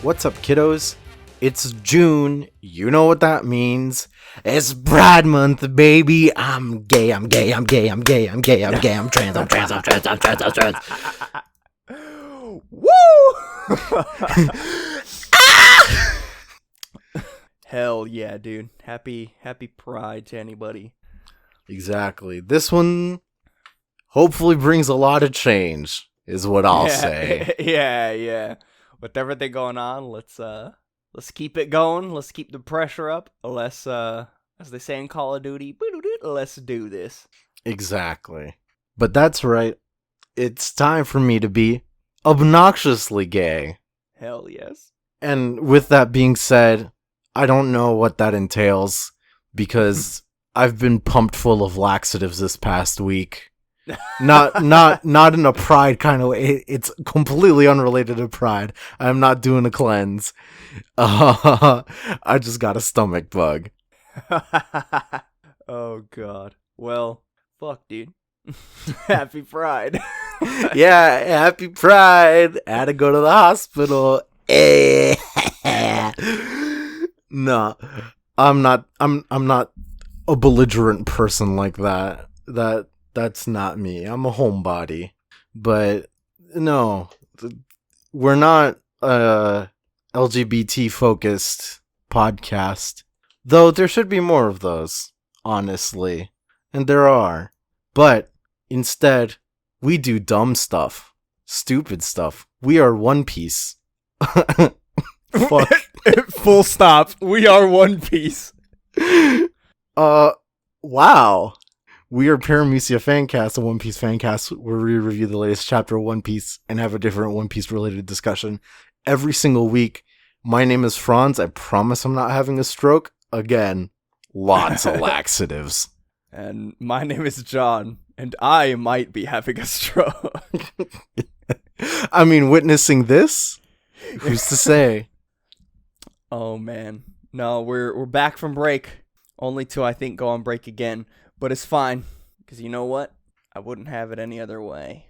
What's up, kiddos? It's June. You know what that means. It's Pride Month, baby. I'm gay, I'm gay, I'm gay, I'm gay, I'm gay, I'm gay, I'm trans, I'm trans, I'm trans, I'm trans, I'm trans. Woo! Hell yeah, dude. Happy Pride to anybody. Exactly. This one hopefully brings a lot of change, is what I'll say. Yeah. With everything going on, let's keep it going. Let's keep the pressure up. Let's as they say in Call of Duty, let's do this. Exactly. But that's right. It's time for me to be obnoxiously gay. Hell yes. And with that being said, I don't know what that entails because I've been pumped full of laxatives this past week. Not in a pride kind of way. It's completely unrelated to pride. I'm not doing a cleanse. I just got a stomach bug. Oh god. Well, fuck, dude. Happy Pride. Yeah, happy Pride. I had to go to the hospital. No, I'm not a belligerent person like that. That's not me. I'm a homebody. But no, we're not a LGBT focused podcast. Though there should be more of those, honestly. And there are. But instead, we do dumb stuff. Stupid stuff. We are One Piece. Fuck. Full stop. We are One Piece. Wow. We are Paramecia Fancast, a One Piece fancast where we review the latest chapter of One Piece and have a different One Piece related discussion every single week. My name is Franz. I promise I'm not having a stroke. Again, lots of laxatives. And my name is John, and I might be having a stroke. I mean, witnessing this? Who's to say? Oh man. No, we're back from break. Only to, I think, go on break again. But it's fine, because you know what? I wouldn't have it any other way.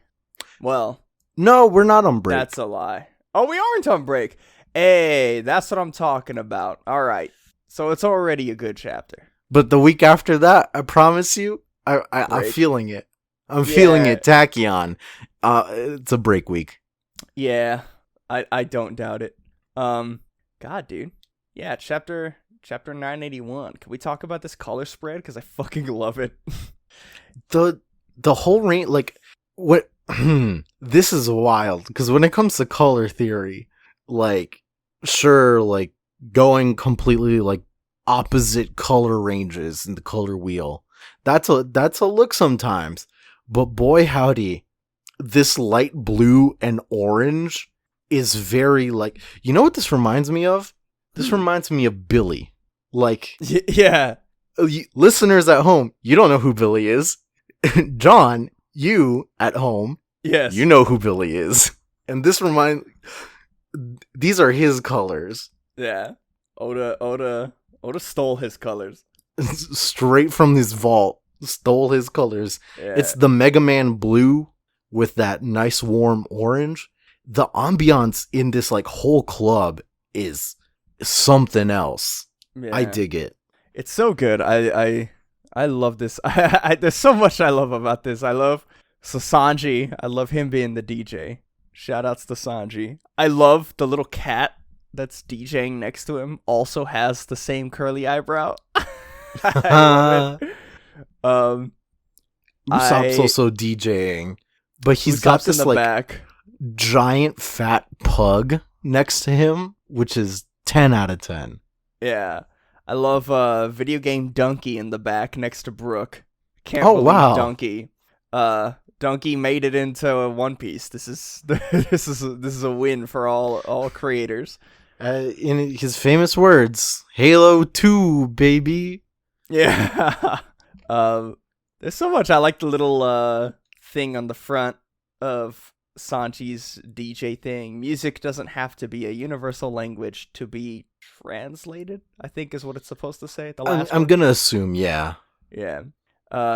Well, no, we're not on break. That's a lie. Oh, we aren't on break. Hey, that's what I'm talking about. All right. So it's already a good chapter. But the week after that, I promise you, I'm feeling it. I'm feeling it, Tachyon. It's a break week. Yeah, I don't doubt it. God, dude. Yeah, chapter 981. Can we talk about this color spread? Because I fucking love it. The whole range, like, what? This is wild. Because when it comes to color theory, like, sure, like, going completely, like, opposite color ranges in the color wheel, that's a look sometimes. But boy, howdy, this light blue and orange is very, like, you know what this reminds me of? This reminds me of Billy. Like, yeah. Listeners at home, you don't know who Billy is. John, you at home, yes, you know who Billy is. And these are his colors. Yeah. Oda stole his colors. Straight from his vault. Stole his colors. Yeah. It's the Mega Man blue with that nice warm orange. The ambiance in this, like, whole club is something else. Yeah. I dig it. It's so good. I love this. There's so much I love about this. I love Sanji. I love him being the DJ. Shoutouts to Sanji. I love the little cat that's DJing next to him. Also has the same curly eyebrow. I love it. Usopp's also DJing, but he's got this, like, back. Giant fat pug next to him, which is 10 out of 10. Yeah. I love video game Donkey in the back next to Brook. Can't believe wow. Donkey. Donkey made it into a One Piece. This is a win for all creators. In his famous words, Halo 2, baby. Yeah. There's so much. I like the little thing on the front of Sanji's DJ thing. Music doesn't have to be a universal language to be translated, I think is what it's supposed to say. I'm gonna assume, yeah. Yeah.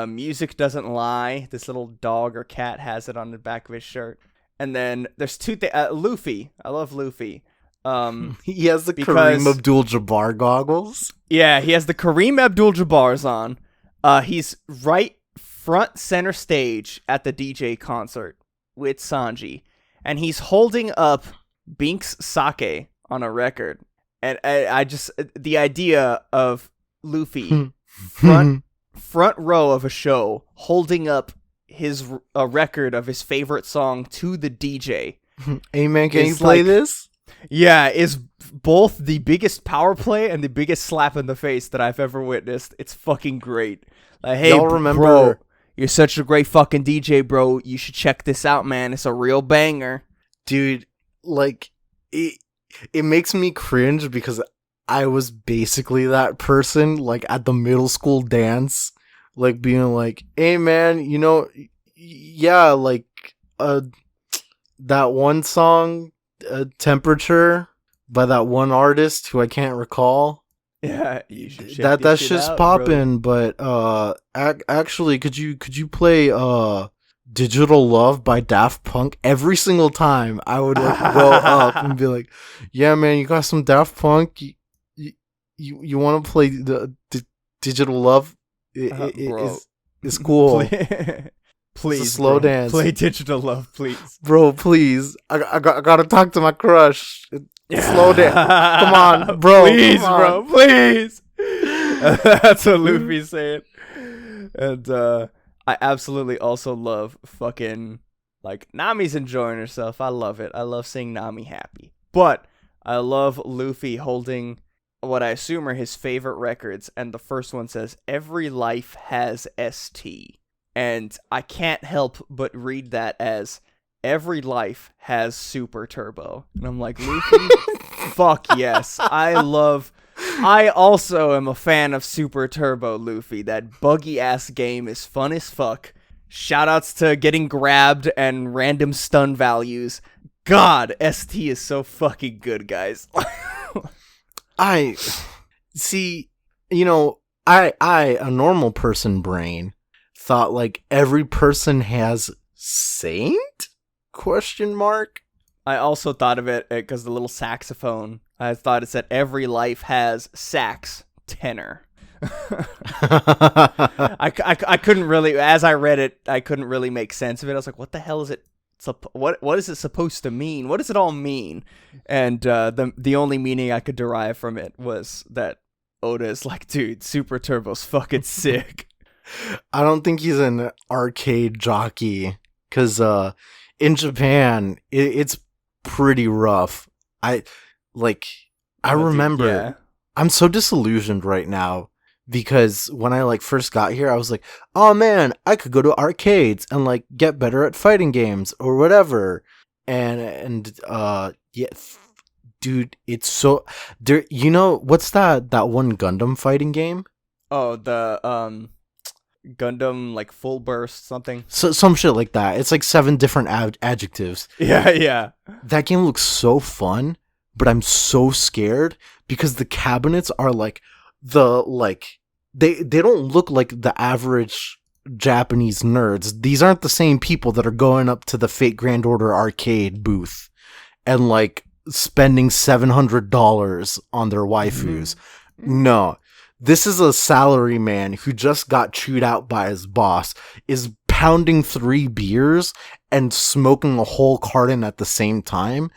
Music doesn't lie. This little dog or cat has it on the back of his shirt. And then there's two things. Luffy. I love Luffy. He has the because- Kareem Abdul-Jabbar goggles. Yeah, he has the Kareem Abdul-Jabbars on. He's right front center stage at the DJ concert with Sanji, and he's holding up Binks Sake on a record. And I just the idea of Luffy front row of a show holding up a record of his favorite song to the DJ. Hey man, can you play this? Yeah, is both the biggest power play and the biggest slap in the face that I've ever witnessed. It's fucking great. Like, hey, Y'all remember? bro, you're such a great fucking DJ, bro. You should check this out, man. It's a real banger. Dude, like, it makes me cringe because I was basically that person, like, at the middle school dance, like, being like, hey, man, you know, yeah, like, that one song, Temperature, by that one artist who I can't recall. Yeah, you should check That shit shit's out, poppin', but actually, could you play Digital Love by Daft Punk? Every single time I would like, go up and be like, yeah man, you got some Daft Punk, you want to play the Digital Love? It's cool. Please, it's a slow dance. Play Digital Love, please. Bro, please. I gotta talk to my crush. Slow down. Come on, bro. Please, bro. Please. That's what Luffy's saying. And I absolutely also love fucking, like, Nami's enjoying herself. I love it. I love seeing Nami happy. But I love Luffy holding what I assume are his favorite records. And the first one says, "Every life has ST." And I can't help but read that as every life has Super Turbo. And I'm like, Luffy, fuck yes. I also am a fan of Super Turbo, Luffy. That buggy-ass game is fun as fuck. Shoutouts to getting grabbed and random stun values. God, ST is so fucking good, guys. I see, you know, I a normal person brain thought like every person has Saint? Question mark. I also thought of it because the little saxophone. I thought it said every life has sax tenor. I couldn't really, as I read it, I couldn't really make sense of it. I was like, what the hell is it? What is it supposed to mean? What does it all mean? And the only meaning I could derive from it was that Oda is like, dude, Super Turbo's fucking sick. I don't think he's an arcade jockey because in Japan it's pretty rough. I remember. Yeah. I'm so disillusioned right now because when I like first got here, I was like, oh man, I could go to arcades and like get better at fighting games or whatever. And yeah, dude, it's so there. You know what's that one Gundam fighting game? Oh, the Gundam like Full Burst something. So some shit like that. It's like 7 different adjectives. Yeah. That game looks so fun, but I'm so scared because the cabinets are like they don't look like the average Japanese nerds. These aren't the same people that are going up to the Fate Grand Order arcade booth and like spending $700 on their waifus. Mm-hmm. No. This is a salaryman who just got chewed out by his boss, is pounding 3 beers and smoking a whole carton at the same time.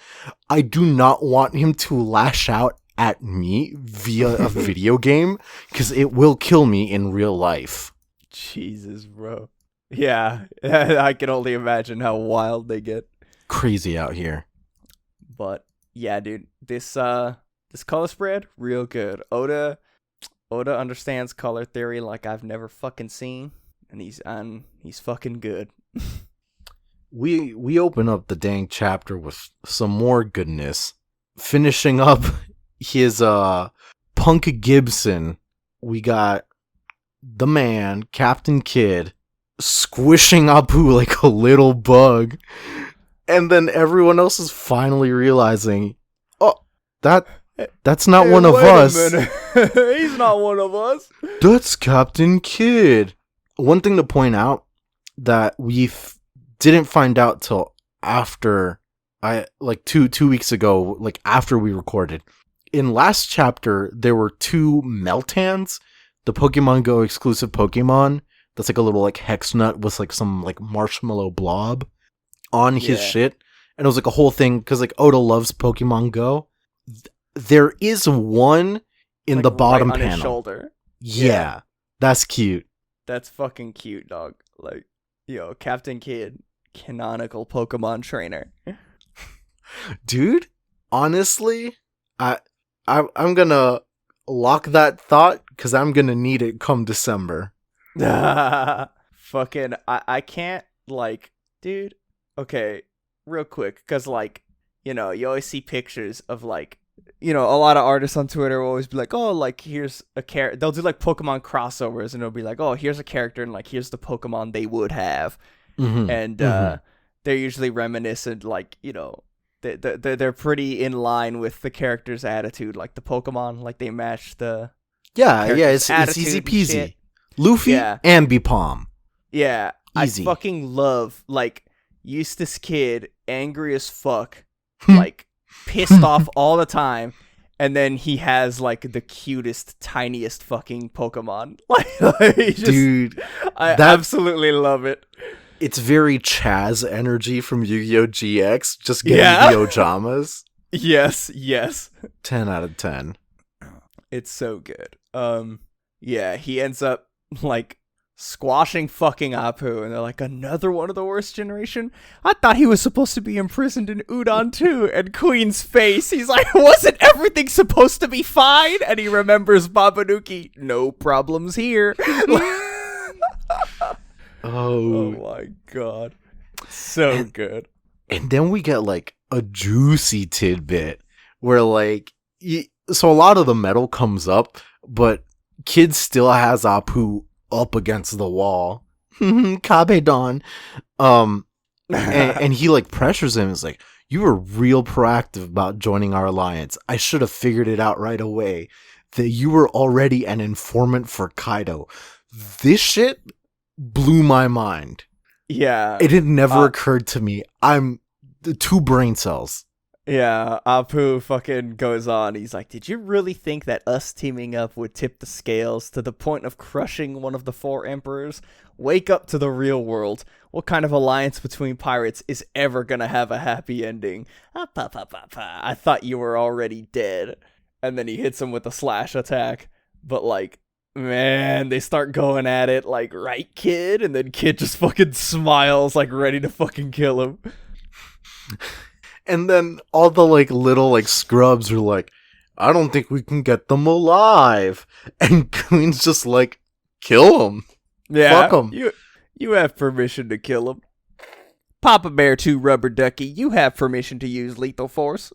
I do not want him to lash out at me via a video game, because it will kill me in real life. Jesus, bro. Yeah, I can only imagine how wild they get. Crazy out here. But, yeah, dude, this color spread, real good. Oda understands color theory like I've never fucking seen, and he's fucking good. We open up the dang chapter with some more goodness. Finishing up his Punk Gibson, we got the man, Captain Kidd, squishing Apu like a little bug. And then everyone else is finally realizing, oh, that's not one of us. He's not one of us. That's Captain Kidd. One thing to point out that we didn't find out till after I like two weeks ago, like after we recorded. In last chapter, there were 2 Meltans, the Pokemon Go exclusive Pokemon. That's like a little like hex nut with like some like marshmallow blob on his shit. And it was like a whole thing because like Oda loves Pokemon Go. There is one in like the bottom right on panel. his shoulder. Yeah, that's cute. That's fucking cute, dog. Like, yo, Captain Kid, canonical Pokemon trainer. Dude, honestly, I'm gonna lock that thought because I'm gonna need it come December. Fucking, I can't, like, dude, okay, real quick, because, like, you know, you always see pictures of, like, you know, a lot of artists on Twitter will always be like, oh, like, here's a character, they'll do, like, Pokemon crossovers, and it'll be like, oh, here's a character, and, like, here's the Pokemon they would have, and, they're usually reminiscent, like, you know, they're pretty in line with the character's attitude, like, the Pokemon, like, they match the it's easy peasy. Luffy and Bipom. Yeah, easy. I fucking love, like, Eustace Kid, angry as fuck, like, pissed off all the time, and then he has, like, the cutest, tiniest fucking Pokemon. Like just, dude, I absolutely love it. It's very Chaz energy from Yu-Gi-Oh! GX, just getting the Ojamas. Yes. 10 out of 10. It's so good. Yeah, he ends up, like, squashing fucking Apu, and they're like, another one of the worst generation? I thought he was supposed to be imprisoned in Udon too. And Queen's face, he's like, wasn't everything supposed to be fine? And he remembers Babanuki, no problems here. Oh my god. So good. And then we get, like, a juicy tidbit where, like, so a lot of the metal comes up, but Kid still has Apu up against the wall. Kabedon. And he, like, pressures him. It's like, you were real proactive about joining our alliance. I should have figured it out right away that you were already an informant for Kaido. This shit blew my mind. Yeah. It had never occurred to me. I'm the 2 brain cells. Yeah, Apu fucking goes on. He's like, did you really think that us teaming up would tip the scales to the point of crushing one of the 4 emperors? Wake up to the real world. What kind of alliance between pirates is ever gonna have a happy ending? I thought you were already dead. And then he hits him with a slash attack. But, like, man, they start going at it, like, right, Kid? And then Kid just fucking smiles, like, ready to fucking kill him. And then all the, like, little, like, scrubs are like, I don't think we can get them alive. And Queen's just like, kill them. Yeah. Fuck them. You have permission to kill him. Papa Bear 2 Rubber Ducky, you have permission to use lethal force.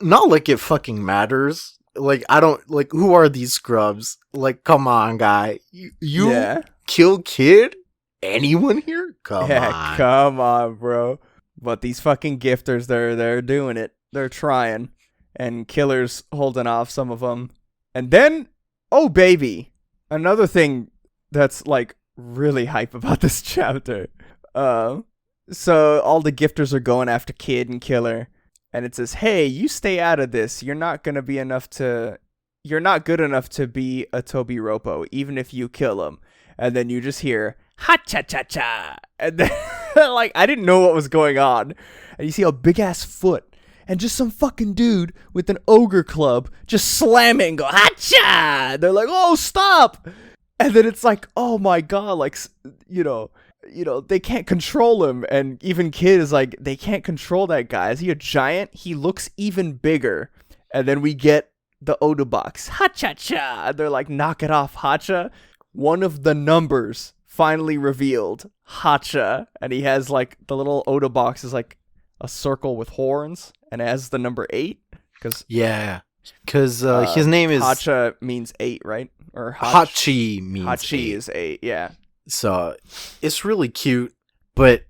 Not like it fucking matters. Like, I don't, like, who are these scrubs? Like, come on, guy. You kill Kid? Anyone here? Come on. Come on, bro. But these fucking gifters, they're doing it. They're trying. And Killer's holding off some of them. And then, oh baby, another thing that's, like, really hype about this chapter. So all the gifters are going after Kid and Killer. And it says, hey, you stay out of this. You're not good enough to be a Tobiropo, even if you kill him. And then you just hear, ha-cha-cha-cha. And then, like, I didn't know what was going on. And you see a big-ass foot. And just some fucking dude with an ogre club just slamming, go, ha-cha! They're like, oh, stop! And then it's like, oh my god, like, you know, they can't control him. And even Kid is like, they can't control that guy. Is he a giant? He looks even bigger. And then we get the Oda box. Ha-cha-cha! And they're like, knock it off, Hacha. One of the numbers finally revealed. Hacha. And he has, like, the little Oda box is like a circle with horns. And it has the number 8. Because his name is... Hacha means 8, right? Or Hachi means Hachi 8. is 8, yeah. So, it's really cute, but,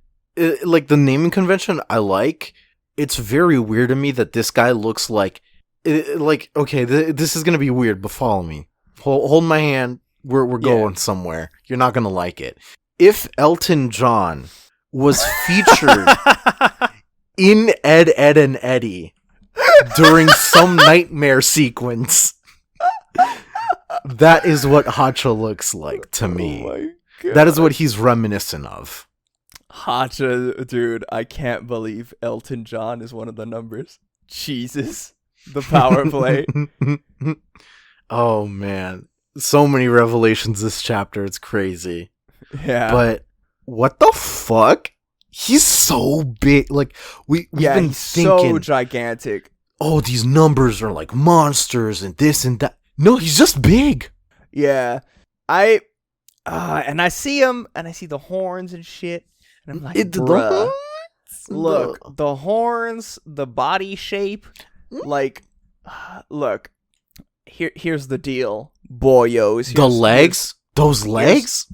like, the naming convention I like. It's very weird to me that this guy looks like... okay, this is gonna be weird, but follow me. Hold my hand, we're going somewhere. You're not gonna like it. If Elton John was featured in Ed, Ed, and Eddie during some nightmare sequence. That is what Hacha looks like to me. Oh my God. That is what he's reminiscent of. Hacha, dude, I can't believe Elton John is one of the numbers. Jesus. The power play. Oh, man. So many revelations this chapter. It's crazy. Yeah. But what the fuck? He's so big. Like, we've been he's thinking, so gigantic. oh, these numbers are like monsters and this and that. No, he's just big. Yeah. And I see him, and I see the horns and shit, and I'm like, bruh. Look, the horns, the body shape, like, look, here's the deal, boyos. The legs? Those legs?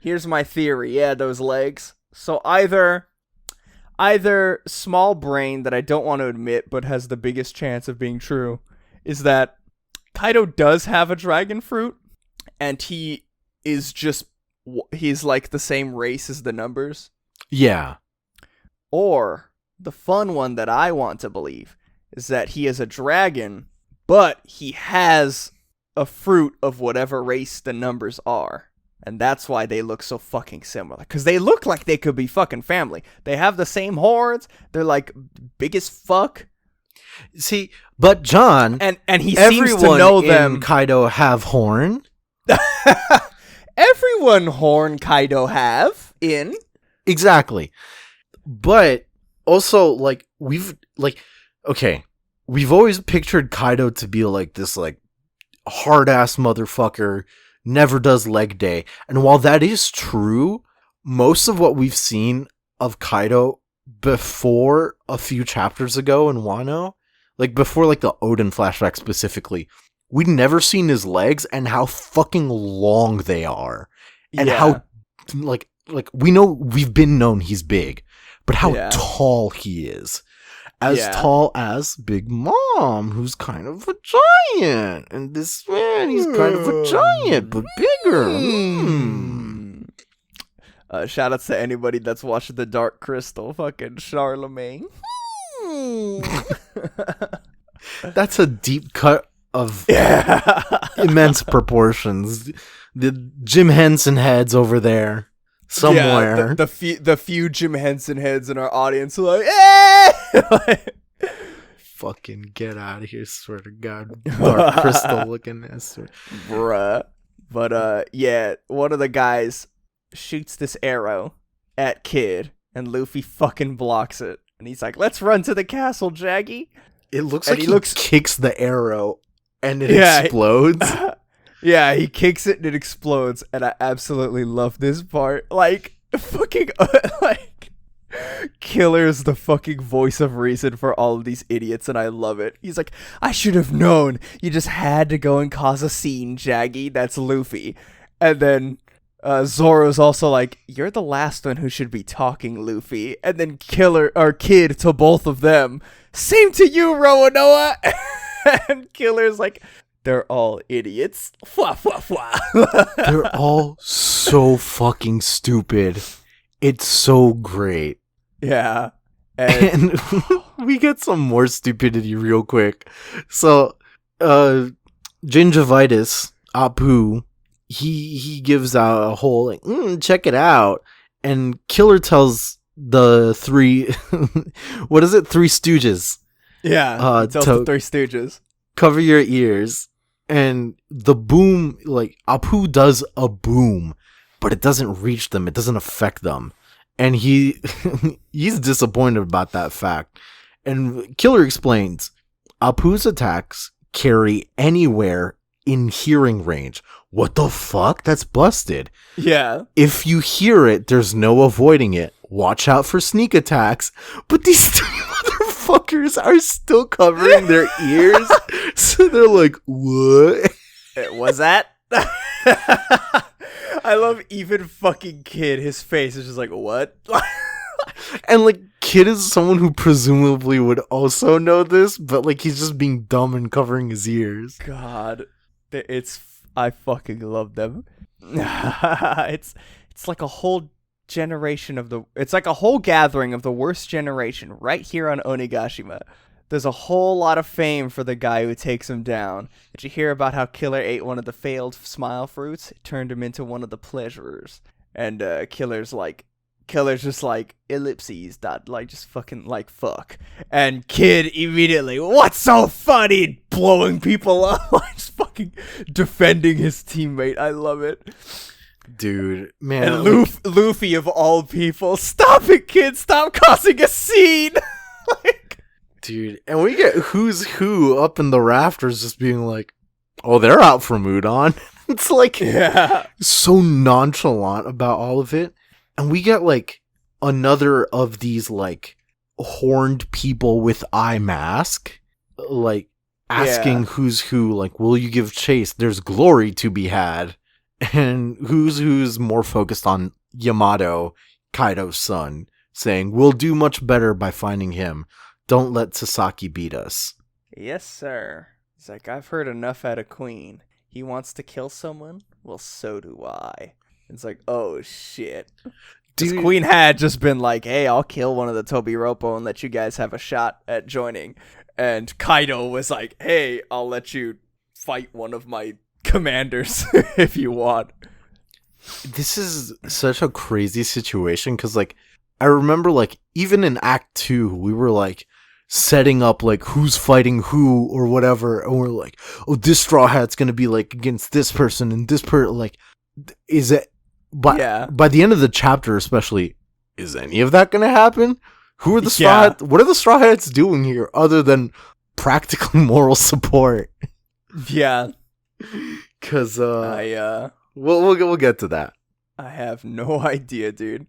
Here's my theory. Yeah, those legs. So either small brain that I don't want to admit, but has the biggest chance of being true, is that Kaido does have a dragon fruit, and he's like the same race as the numbers. Yeah. Or the fun one that I want to believe is that he is a dragon, but he has a fruit of whatever race the numbers are. And that's why they look so fucking similar. Because they look like they could be fucking family. They have the same horns. They're like big as fuck. See, but John, and he seems to know them. Kaido have horn. Everyone horn Kaido have in. Exactly. But also, like, we've always pictured Kaido to be like this, like, hard ass motherfucker, never does leg day. And while that is true, most of what we've seen of Kaido before a few chapters ago in Wano, like before like the Odin flashback specifically, we'd never seen his legs and how fucking long they are. And how like we've been known he's big, but how tall he is. As tall as Big Mom, who's kind of a giant. And this man, he's kind of a giant, but bigger. Shout outs to anybody that's watching The Dark Crystal, fucking Charlemagne. That's a deep cut of immense proportions. The Jim Henson heads over there. Somewhere. Yeah, the few Jim Henson heads in our audience are like, eh! Fucking get out of here, swear to God. Dark Crystal looking ass. Bruh. But, one of the guys shoots this arrow at Kid, and Luffy fucking blocks it. And he's like, let's run to the castle, Jaggy. It looks like he kicks the arrow, and it explodes. Yeah, he kicks it and it explodes, and I absolutely love this part. Like, fucking, like, Killer's the fucking voice of reason for all of these idiots, and I love it. He's like, I should have known. You just had to go and cause a scene, Jaggy. That's Luffy. And then Zoro's also like, you're the last one who should be talking, Luffy. And then Kid to both of them. Same to you, Roanoa. And Killer's like, they're all idiots. Fwa, fwa, fwa. They're all so fucking stupid. It's so great. Yeah. And we get some more stupidity real quick. So, Gingivitis, Apu, he gives out a whole, like, check it out. And Killer tells the three, what is it? Three Stooges. Yeah, tells the Three Stooges. Cover your ears. And the boom, like, Apu does a boom, but it doesn't reach them. It doesn't affect them. And he's disappointed about that fact. And Killer explains, Apu's attacks carry anywhere in hearing range. What the fuck? That's busted. Yeah. If you hear it, there's no avoiding it. Watch out for sneak attacks. But these two motherfuckers are still covering their ears. So they're like, what? Was that? I love even fucking Kid. His face is just like, what? And like, Kid is someone who presumably would also know this, but like, he's just being dumb and covering his ears. God, I fucking love them. It's like a whole generation of the... It's like a whole gathering of the worst generation right here on Onigashima. There's a whole lot of fame for the guy who takes him down. Did you hear about how Killer ate one of the failed smile fruits? It turned him into one of the pleasurers. And Killer's just like, ellipses, dot, like, just fucking, like, fuck. And Kid immediately, what's so funny? Blowing people up, like, just fucking defending his teammate. I love it. Dude, man. And Luffy, of all people, stop it, Kid, stop causing a scene. Like, dude, and we get Who's Who up in the rafters just being like, oh, they're out for Udon. It's like, yeah, so nonchalant about all of it. And we get, like, another of these, like, horned people with eye mask, like, asking Who's Who, like, will you give chase? There's glory to be had. And Who's more focused on Yamato, Kaido's son, saying, we'll do much better by finding him. Don't let Sasaki beat us. Yes, sir. He's like, I've heard enough out of Queen. He wants to kill someone? Well, so do I. It's like, oh, shit. Dude, Queen had just been like, hey, I'll kill one of the Tobiropo and let you guys have a shot at joining. And Kaido was like, hey, I'll let you fight one of my commanders if you want. This is such a crazy situation because, like, I remember, like, even in Act 2, we were, like, setting up, like, who's fighting who or whatever, and we're like, oh, this Straw Hat's gonna be, like, against this person and this person, like, is it... By the end of the chapter, especially, is any of that going to happen? Who are the Straw Hats? What are the Straw Hats doing here other than practically moral support? Yeah, because we'll get to that. I have no idea, dude.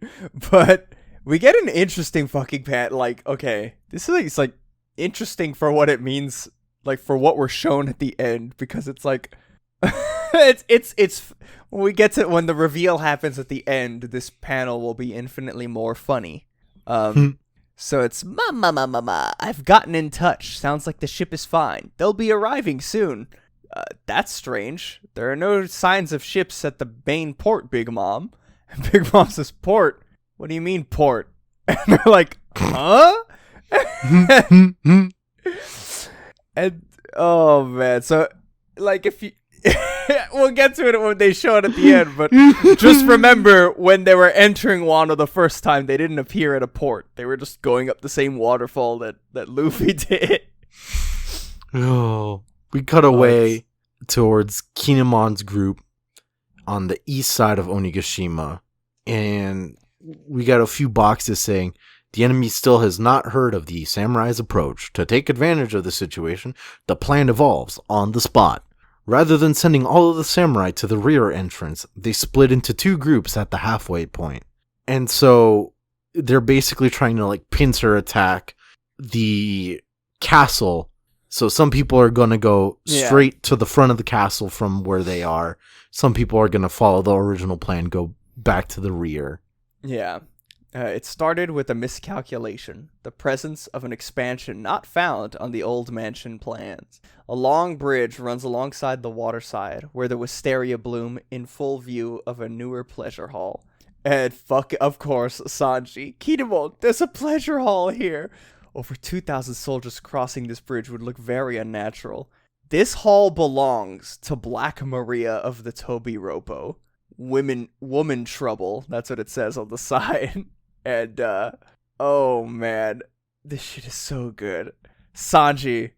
But we get an interesting fucking like, okay, this is it's like interesting for what it means, like for what we're shown at the end, because it's like. it's when we get to when the reveal happens at the end, this panel will be infinitely more funny. So it's ma, I've gotten in touch. Sounds like the ship is fine. They'll be arriving soon. That's strange. There are no signs of ships at the main port, Big Mom. And Big Mom says, port? What do you mean port? And they're like, huh? And oh man, so like if you we'll get to it when they show it at the end, but just remember when they were entering Wano the first time, they didn't appear at a port. They were just going up the same waterfall that Luffy did. Oh, we cut away towards Kinemon's group on the east side of Onigashima, and we got a few boxes saying, the enemy still has not heard of the samurai's approach. To take advantage of the situation, the plan evolves on the spot. Rather than sending all of the samurai to the rear entrance, they split into two groups at the halfway point. And so they're basically trying to, like, pincer attack the castle. So some people are going to go straight to the front of the castle from where they are. Some people are going to follow the original plan, go back to the rear. Yeah. It started with a miscalculation, the presence of an expansion not found on the old mansion plans. A long bridge runs alongside the waterside, where the wisteria bloom in full view of a newer pleasure hall. And of course, Sanji, Kinemon, there's a pleasure hall here. Over 2,000 soldiers crossing this bridge would look very unnatural. This hall belongs to Black Maria of the Tobiropo. Woman trouble, that's what it says on the side. And, oh man, this shit is so good. Sanji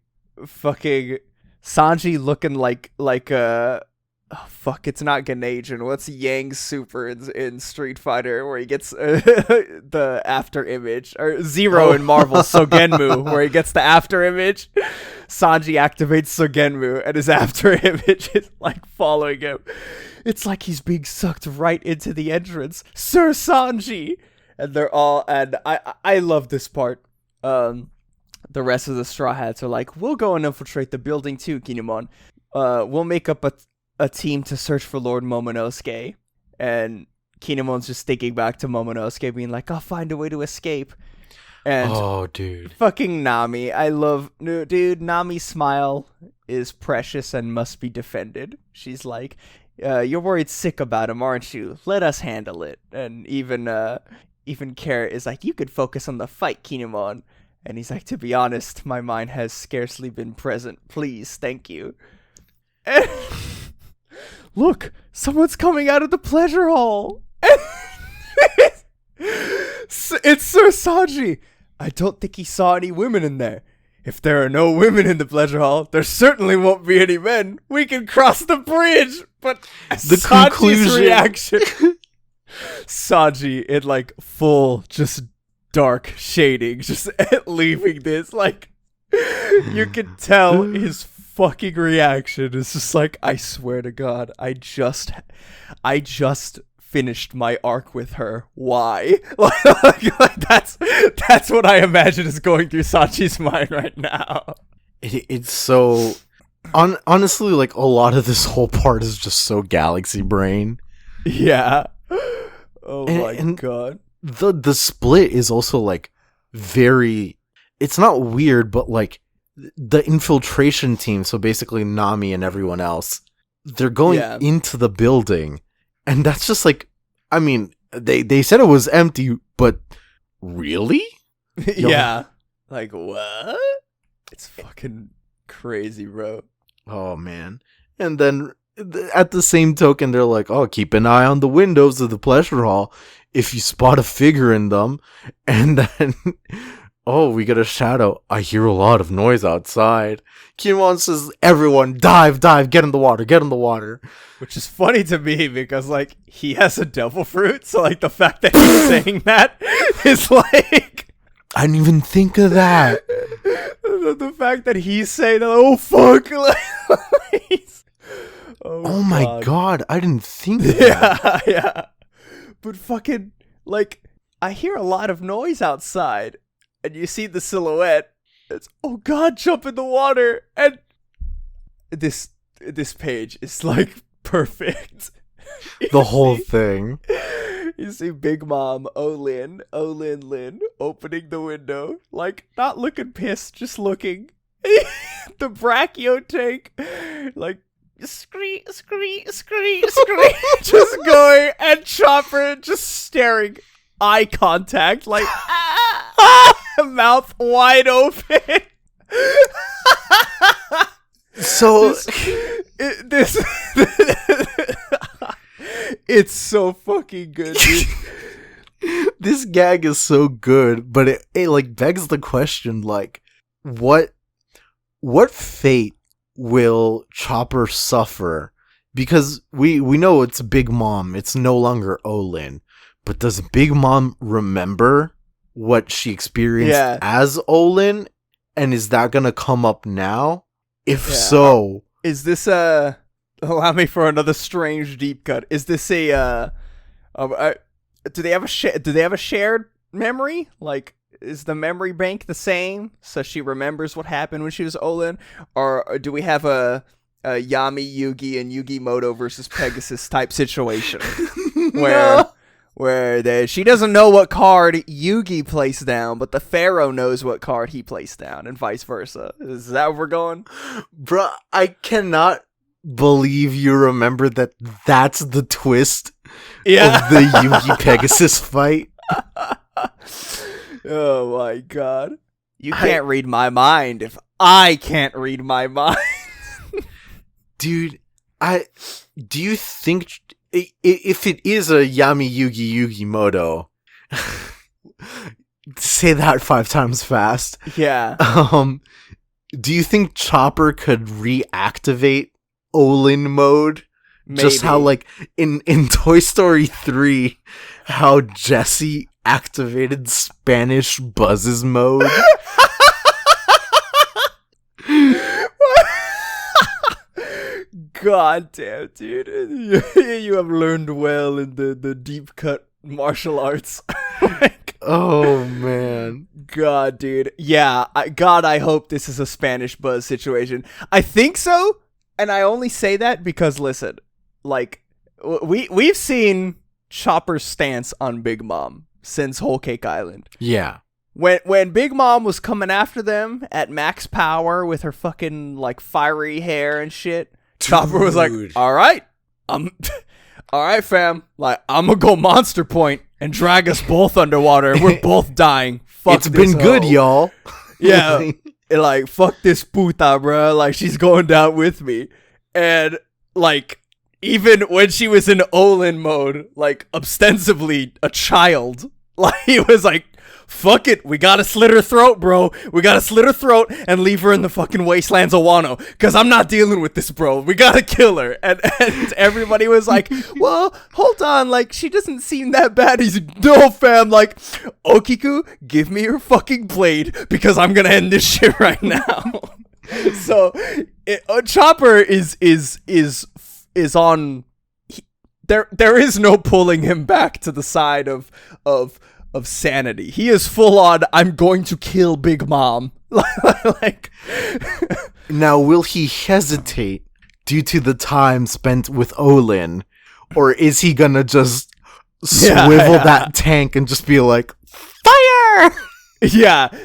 looking like oh fuck, it's not Ganajin. What's Yang's super in Street Fighter, where he gets the after image, or Zero in Marvel Sogenmu, where he gets the after image. Sanji activates Sogenmu, and his after image is like following him. It's like he's being sucked right into the entrance. Sir Sanji! And they're all, and I love this part. The rest of the Straw Hats are like, we'll go and infiltrate the building too, Kinemon. We'll make up a team to search for Lord Momonosuke. And Kinemon's just thinking back to Momonosuke being like, I'll find a way to escape. And oh, dude. Fucking Nami. I love, dude, Nami's smile is precious and must be defended. She's like, you're worried sick about him, aren't you? Let us handle it. And even Carrot is like, you could focus on the fight, Kinemon. And he's like, to be honest, my mind has scarcely been present. Please, thank you. And look, someone's coming out of the pleasure hall. It's Sir Sanji. I don't think he saw any women in there. If there are no women in the pleasure hall, there certainly won't be any men. We can cross the bridge. But The Sanji's conclusion. reaction. Sanji in like full just dark shading, just leaving this. Like, you can tell his fucking reaction is just like, I swear to God, I just finished my arc with her. Why? Like that's what I imagine is going through Sanji's mind right now. It's so honestly, like, a lot of this whole part is just so galaxy brain. Yeah. Oh my And God. the split is also like very, it's not weird, but like the infiltration team, so basically Nami and everyone else, they're going Yeah. into the building, and that's just like, I mean, they said it was empty, but really? Yeah. Like, what? It's fucking crazy, bro. Oh man. And then at the same token, they're like, oh, keep an eye on the windows of the pleasure hall if you spot a figure in them. And then, oh, we get a shadow. I hear a lot of noise outside. Kinemon says, everyone, dive, get in the water. Which is funny to me because, like, he has a devil fruit. So, like, the fact that he's saying that is like... I didn't even think of that. The fact that he's saying, oh, fuck. Like, Oh my God, I didn't think of that. Yeah. But fucking, like, I hear a lot of noise outside. And you see the silhouette. It's, oh God, jump in the water. And this page is, like, perfect. The whole thing. You see Big Mom, Lin, opening the window. Like, not looking pissed, just looking. The Brachio tank, like, scree, just going, and Chopper just staring, eye contact, like, mouth wide open. So This it's so fucking good, dude. this gag is so good, but it like begs the question, like, what fate will Chopper suffer? Because we know it's Big Mom, it's no longer Olin, but does Big Mom remember what she experienced as Olin, and is that gonna come up now? If so, is this allow me for another strange deep cut. Is this do they have a shared memory? Like, is the memory bank the same, so she remembers what happened when she was Olin, or do we have a Yami, Yugi, and Yugi Moto versus Pegasus type situation where she doesn't know what card Yugi placed down, but the Pharaoh knows what card he placed down, and vice versa? Is that where we're going? bruh, I cannot believe you remember that. That's the twist of the Yugi Pegasus fight. Oh my God. You can't read my mind if I can't read my mind. Dude, do you think if it is a Yami Yugi Moto, say that 5 times fast. Yeah. Do you think Chopper could reactivate Olin mode? Maybe. Just how, like, in Toy Story 3, how Jessie activated Spanish Buzz's mode? God damn, dude. You have learned well in the deep cut martial arts. Like, Oh, man. God, dude. Yeah, I hope this is a Spanish Buzz situation. I think so, and I only say that because, listen, like, we've seen Chopper's stance on Big Mom since Whole Cake Island. Yeah. when Big Mom was coming after them at max power with her fucking like fiery hair and shit, Chopper was like, all right, all right, fam. Like, I'm gonna go Monster Point and drag us both underwater. And we're both dying. Fuck it's been good, y'all. Yeah. Like, fuck this puta, bro. Like, she's going down with me. And, like, even when she was in Olin mode, like, ostensibly a child, like, he was like, fuck it, we gotta slit her throat, bro. We gotta slit her throat and leave her in the fucking wastelands of Wano. Because I'm not dealing with this, bro. We gotta kill her. And everybody was like, well, hold on. Like, she doesn't seem that bad. He's like, no, fam. Like, Okiku, give me your fucking blade because I'm gonna end this shit right now. So, Chopper is on... There is no pulling him back to the side of sanity. He is full on, I'm going to kill Big Mom. Like, now, will he hesitate due to the time spent with Olin? Or is he gonna just swivel that tank and just be like, fire?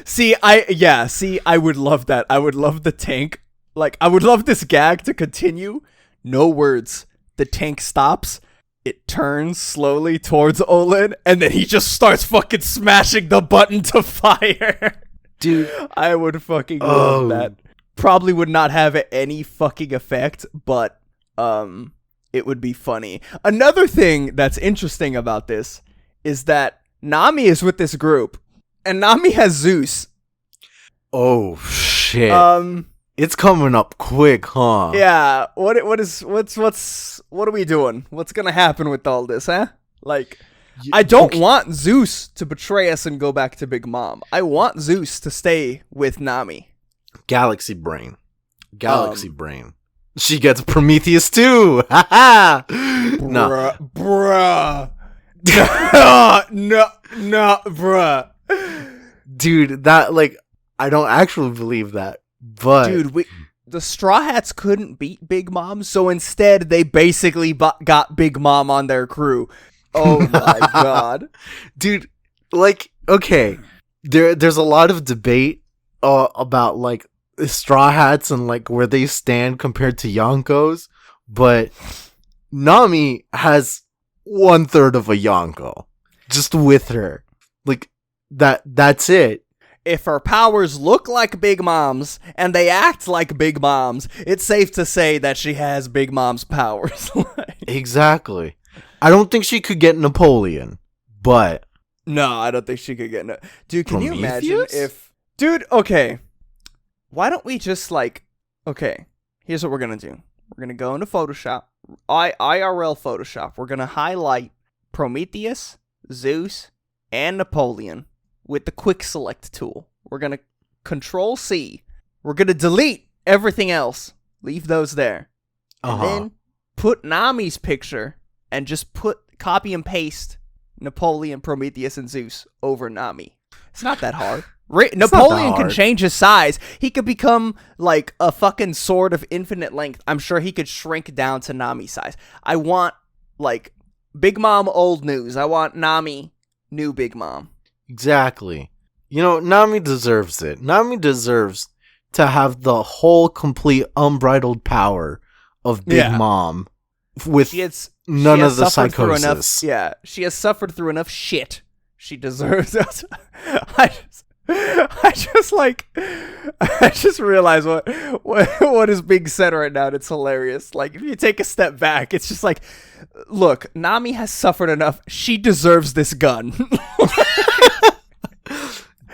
See, I would love that. I would love the tank. Like, I would love this gag to continue. No words. The tank stops. It turns slowly towards Olin, and then he just starts fucking smashing the button to fire. Dude. I would fucking love that. Probably would not have any fucking effect, but it would be funny. Another thing that's interesting about this is that Nami is with this group, and Nami has Zeus. Oh, shit. It's coming up quick, huh? Yeah. What are we doing? What's gonna happen with all this, huh? Like, I don't want Zeus to betray us and go back to Big Mom. I want Zeus to stay with Nami. Galaxy brain. She gets Prometheus too. Ha ha. Bruh. No, bruh. Dude, that, like, I don't actually believe that. But dude, the Straw Hats couldn't beat Big Mom, so instead they basically got Big Mom on their crew. Oh my god. Dude, like, okay, there's a lot of debate about, like, Straw Hats and, like, where they stand compared to Yonkos, but Nami has 1/3 of a Yonko just with her. Like, that's it. If her powers look like Big Mom's and they act like Big Mom's, it's safe to say that she has Big Mom's powers. Exactly. I don't think she could get Napoleon, but... No, I don't think she could get... Dude, can Prometheus? You imagine if... Dude, okay. Why don't we just, like... Okay, here's what we're gonna do. We're gonna go into Photoshop. IRL Photoshop. We're gonna highlight Prometheus, Zeus, and Napoleon with the quick select tool. We're going to Control C. We're going to delete everything else. Leave those there. And then put Nami's picture and just copy and paste Napoleon, Prometheus, and Zeus over Nami. It's not that hard. Napoleon can change his size. He could become like a fucking sword of infinite length. I'm sure he could shrink down to Nami's size. I want, like, Big Mom old news. I want Nami new Big Mom. Exactly. You know, Nami deserves it. Nami deserves to have the whole complete unbridled power of Big Mom with none of the psychosis. She has suffered through enough shit. She deserves it. I just realized what is being said right now, and it's hilarious. Like, if you take a step back, it's just like, look, Nami has suffered enough. She deserves this gun.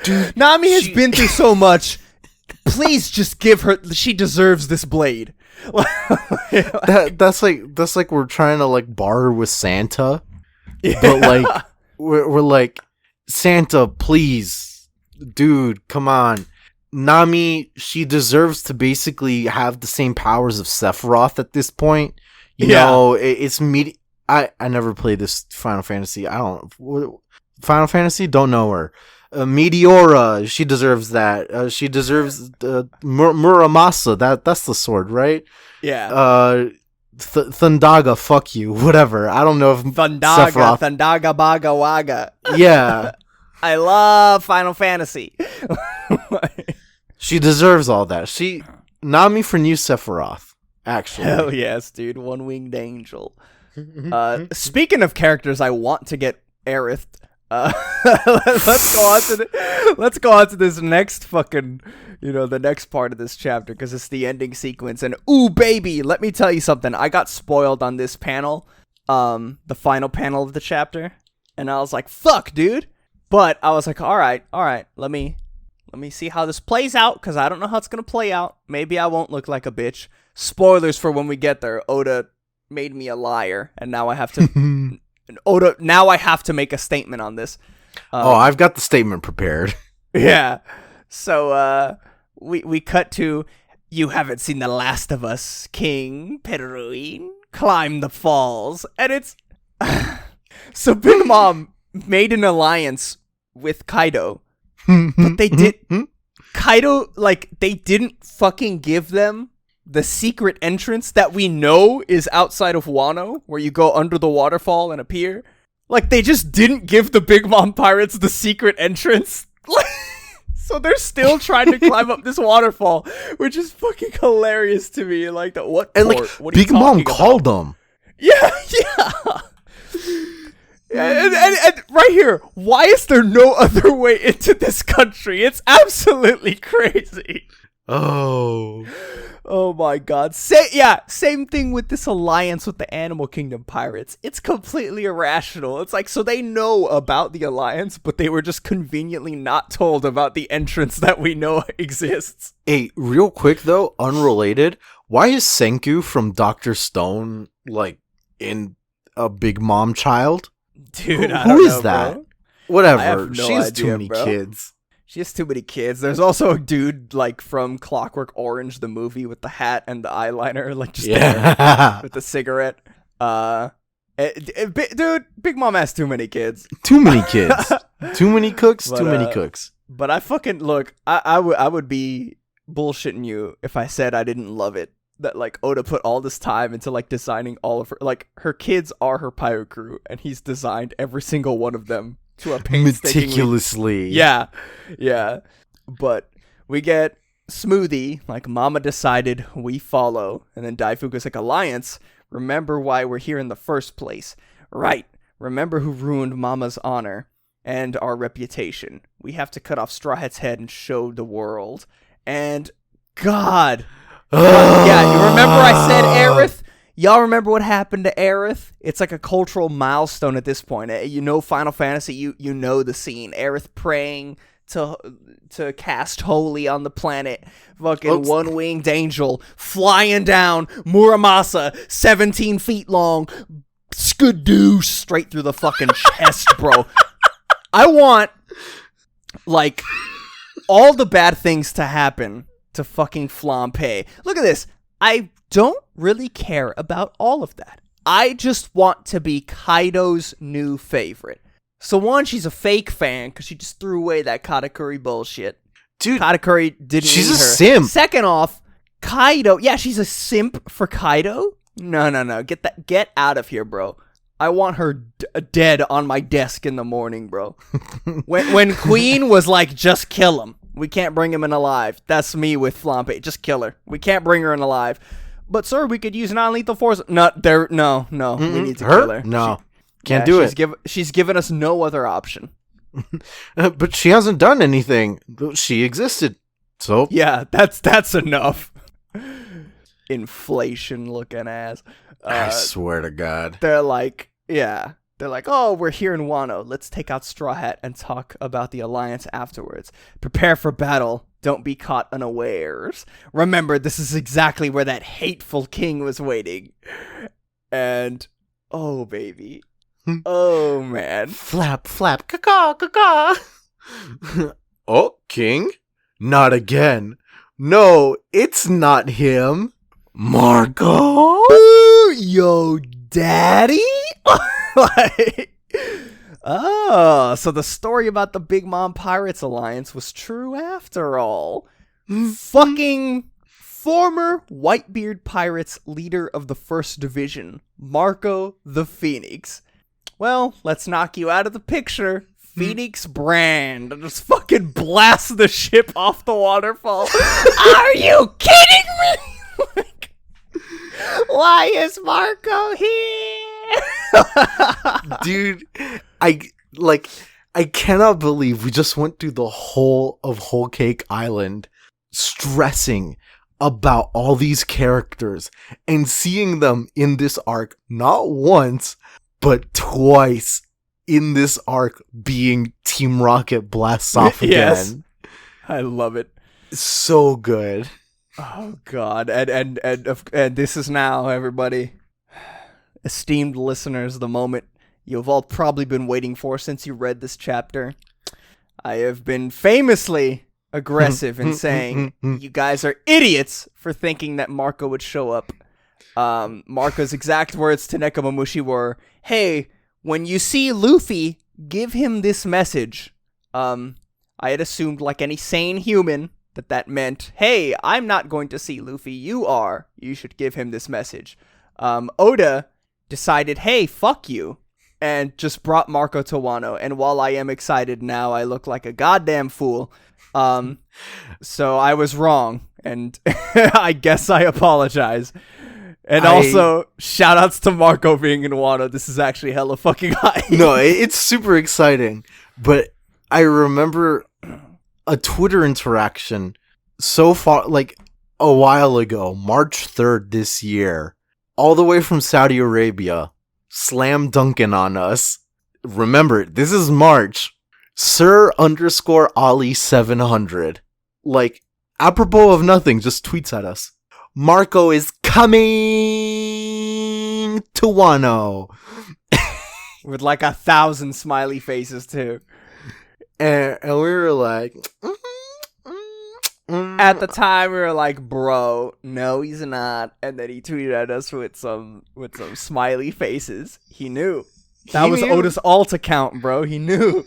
Dude, Nami has been through so much. Please just give her. She deserves this blade. That's like we're trying to, like, barter with Santa, but, like, we're like, Santa, please, dude, come on. Nami, she deserves to basically have the same powers of Sephiroth at this point. You know, it's me. I never played this Final Fantasy. Final Fantasy, don't know her. Meteora, she deserves that. She deserves Muramasa. That's the sword, right? Yeah. Thundaga, fuck you, whatever. I don't know if Thundaga Baga Waga. Yeah. I love Final Fantasy. She deserves all that. She Nami for new Sephiroth, actually. Hell yes, dude. One-winged angel. Speaking of characters I want to get Aerith, let's go on to this next fucking, the next part of this chapter, because it's the ending sequence. And ooh, baby, let me tell you something. I got spoiled on this panel, the final panel of the chapter, and I was like, fuck, dude. But I was like, all right, let me see how this plays out, because I don't know how it's gonna play out. Maybe I won't look like a bitch. Spoilers for when we get there. Oda made me a liar, and now I have to now I have to make a statement on this. I've got the statement prepared. Yeah. So we cut to, you haven't seen the last of us, King Peruin. Climb the falls. And it's so Big Mom made an alliance with Kaido. But they did Kaido, like, they didn't fucking give them the secret entrance that we know is outside of Wano, where you go under the waterfall and appear. Like, they just didn't give the Big Mom Pirates the secret entrance. So they're still trying to climb up this waterfall, which is fucking hilarious to me. Like, what? And port? like, What are you Big Mom talking called about? them. Yeah. And right here, why is there no other way into this country? It's absolutely crazy. Oh my god. Same thing with this alliance with the Animal Kingdom pirates. It's completely irrational. It's like, so they know about the alliance, but they were just conveniently not told about the entrance that we know exists. Hey, real quick though, unrelated, why is Senku from Dr. Stone, like, in a Big Mom child? Dude, Who is that? Bro. Whatever. I have no She has idea, too many bro. kids. She has too many kids. There's also a dude, like, from Clockwork Orange, the movie, with the hat and the eyeliner, like, just there with the cigarette. Dude, Big Mom has too many kids. Too many kids. Too many cooks. But, too many cooks. But I fucking, look, I would be bullshitting you if I said I didn't love it. That, like, Oda put all this time into, like, designing all of her, like, her kids are her pirate crew, and he's designed every single one of them to a meticulously. Yeah. But we get Smoothie, like, Mama decided, we follow. And then Daifuku's like, alliance, remember why we're here in the first place. Right, remember who ruined Mama's honor and our reputation. We have to cut off Straw Hat's head and show the world. And God, yeah, you remember I said Aerith? Y'all remember what happened to Aerith? It's like a cultural milestone at this point. You know Final Fantasy, you know the scene. Aerith praying to cast holy on the planet. Fucking one-winged angel flying down Muramasa, 17 feet long, skadoosh straight through the fucking chest, bro. I want, like, all the bad things to happen to fucking Flampe. Look at this. I don't really care about all of that. I just want to be Kaido's new favorite. So one, she's a fake fan because she just threw away that Katakuri bullshit. Dude, Katakuri didn't she's need a her. simp. Second off, Kaido, yeah, she's a simp for Kaido? No. Get out of here, bro. I want her dead on my desk in the morning, bro. when Queen was like, just kill him. We can't bring him in alive. That's me with Flampe. Just kill her. We can't bring her in alive. But sir, we could use non-lethal force. No. We need to kill her. No, can't do it. She's given us no other option. But she hasn't done anything. She existed. So yeah, that's enough. Inflation looking ass. I swear to God. They're like, oh, we're here in Wano. Let's take out Straw Hat and talk about the alliance afterwards. Prepare for battle. Don't be caught unawares. Remember, this is exactly where that hateful king was waiting. And, oh, baby. Oh, man. Flap, caw, caw. Oh, king? Not again. No, it's not him. Marco? Ooh, yo, daddy? So the story about the Big Mom Pirates Alliance was true after all. Fucking former Whitebeard Pirates leader of the First Division, Marco the Phoenix. Well, let's knock you out of the picture. Phoenix brand and just fucking blast the ship off the waterfall. Are you kidding me? Like, why is Marco here? Dude, I cannot believe we just went through the whole of Whole Cake Island stressing about all these characters and seeing them in this arc not once, but twice in this arc being Team Rocket blasts off again. Yes. I love it. So good. Oh god. And this is now, everybody. Esteemed listeners, the moment you've all probably been waiting for since you read this chapter. I have been famously aggressive in saying you guys are idiots for thinking that Marco would show up. Marco's exact words to Nekomamushi were, "Hey, when you see Luffy, give him this message." I had assumed, like any sane human, that meant, hey, I'm not going to see Luffy, you are. You should give him this message. Oda decided, hey, fuck you, and just brought Marco to Wano. And while I am excited now, I look like a goddamn fool. So I was wrong, and I guess I apologize. And also, shoutouts to Marco being in Wano. This is actually hella fucking high. No, it's super exciting. But I remember a Twitter interaction so far, like a while ago, March 3rd this year, all the way from Saudi Arabia, slam dunking on us. Remember, this is March. Sir_Ali700. Like, apropos of nothing, just tweets at us. Marco is coming to Wano. With like 1,000 smiley faces, too. And we were like... At the time, we were like, bro, no, he's not. And then he tweeted at us with some smiley faces. He knew. That was Oda's alt account, bro. He knew.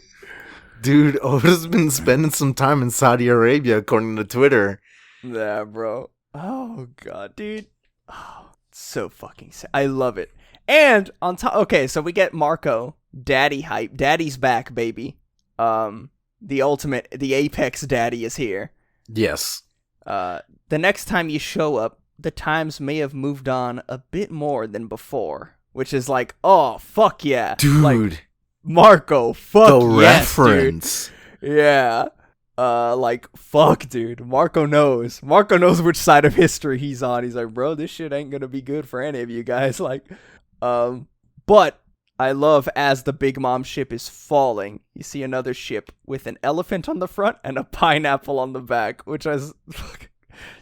Dude, Oda's been spending some time in Saudi Arabia, according to Twitter. Yeah, bro. Oh, God, dude. Oh, so fucking sad. I love it. And on top, okay, so we get Marco, daddy hype. Daddy's back, baby. The ultimate, the apex daddy is here. Yes. The next time you show up, the times may have moved on a bit more than before, which is like, oh, fuck yeah. Dude. Like, Marco, fuck the yes, reference. Dude. Yeah. Like, fuck, dude. Marco knows. Marco knows which side of history he's on. He's like, bro, this shit ain't gonna be good for any of you guys. Like, but I love as the Big Mom ship is falling, you see another ship with an elephant on the front and a pineapple on the back, which is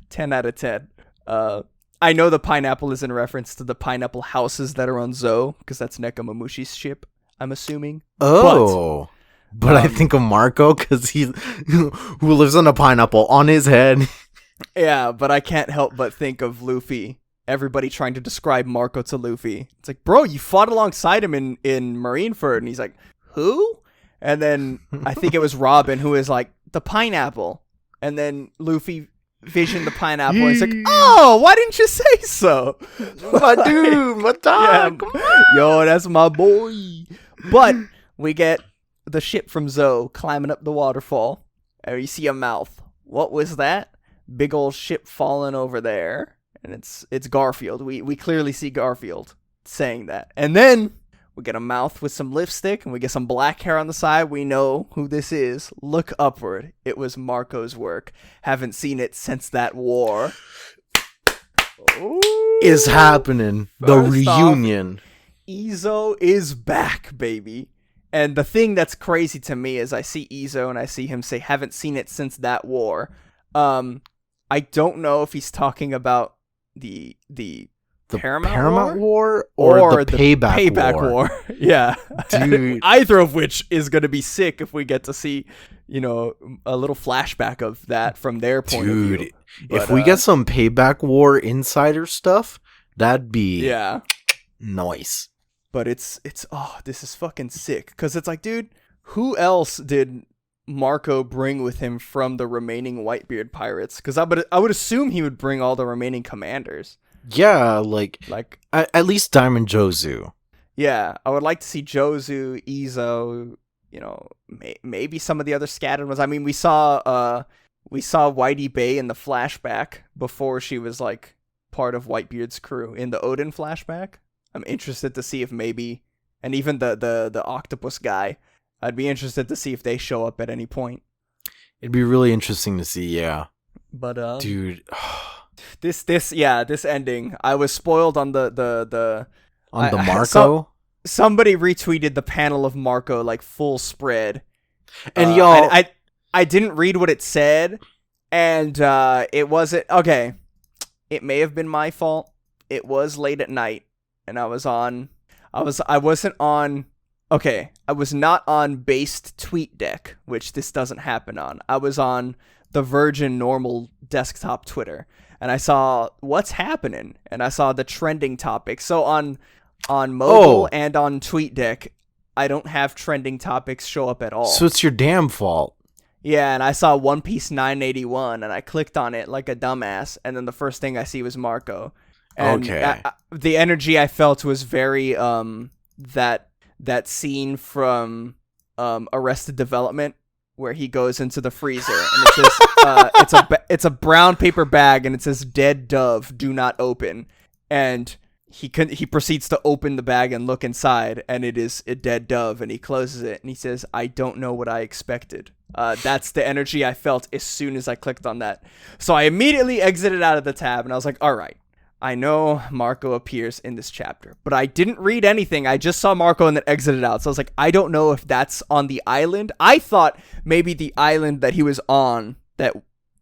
10 out of 10. I know the pineapple is in reference to the pineapple houses that are on Zou, because that's Nekomamushi's ship, I'm assuming. Oh. But I think of Marco, because he who lives on a pineapple on his head. Yeah, but I can't help but think of Luffy. Everybody trying to describe Marco to Luffy. It's like, bro, you fought alongside him in Marineford. And he's like, who? And then I think it was Robin who is like, the pineapple. And then Luffy visioned the pineapple. And he's like, oh, why didn't you say so? My dude, my dog. Yeah. Yo, that's my boy. But we get the ship from Zou climbing up the waterfall. And you see a mouth. What was that? Big old ship falling over there. And it's Garfield. We clearly see Garfield saying that. And then we get a mouth with some lipstick, and we get some black hair on the side. We know who this is. Look upward. It was Marco's work. Haven't seen it since that war. Ooh. Is happening. The reunion. Izo is back, baby. And the thing that's crazy to me is I see Izo and I see him say, haven't seen it since that war. I don't know if he's talking about the Paramount War or the Payback War. Yeah. Dude. Either of which is going to be sick if we get to see, a little flashback of that from their point of view. But, if we get some Payback War insider stuff, that'd be nice. But it's this is fucking sick. Because it's like, dude, who else did Marco bring with him from the remaining Whitebeard pirates? Because I would assume he would bring all the remaining commanders. Yeah, like at least Diamond Jozu. Yeah, I would like to see Jozu, Izo, maybe some of the other scattered ones. I mean, we saw Whitey Bay in the flashback before she was like part of Whitebeard's crew in the Odin flashback. I'm interested to see if maybe, and even the octopus guy, I'd be interested to see if they show up at any point. It'd be really interesting to see, yeah. But dude, this ending, I was spoiled on the Marco. Somebody retweeted the panel of Marco like full spread, and I didn't read what it said, and it wasn't okay. It may have been my fault. It was late at night, and I was not on based tweet deck, which this doesn't happen on. I was on the Virgin normal desktop Twitter, and I saw what's happening, and I saw the trending topics. So on mobile and on TweetDeck, I don't have trending topics show up at all. So it's your damn fault. Yeah, and I saw One Piece 981, and I clicked on it like a dumbass, and then the first thing I see was Marco. And the energy I felt was very that scene from Arrested Development where he goes into the freezer and it says it's a brown paper bag and it says "Dead Dove, do not open," and he proceeds to open the bag and look inside, and it is a dead dove, and he closes it and he says, "I don't know what I expected." That's the energy I felt as soon as I clicked on that. So I immediately exited out of the tab, and I was like, all right, I know Marco appears in this chapter, but I didn't read anything. I just saw Marco and then exited out. So I was like, I don't know if that's on the island. I thought maybe the island that he was on, that,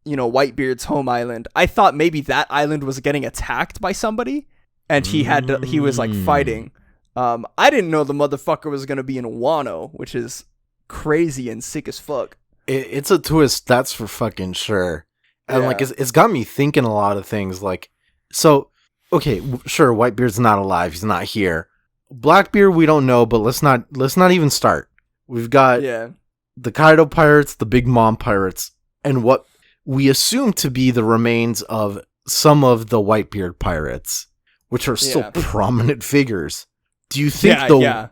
Whitebeard's home island, I thought maybe that island was getting attacked by somebody, and he was like fighting. I didn't know the motherfucker was going to be in Wano, which is crazy and sick as fuck. It's a twist, that's for fucking sure. And like it's got me thinking a lot of things. Like, so okay, sure, Whitebeard's not alive, he's not here. Blackbeard we don't know, but let's not even start. We've got the Kaido pirates, the Big Mom pirates, and what we assume to be the remains of some of the Whitebeard pirates, which are still prominent figures. Do you think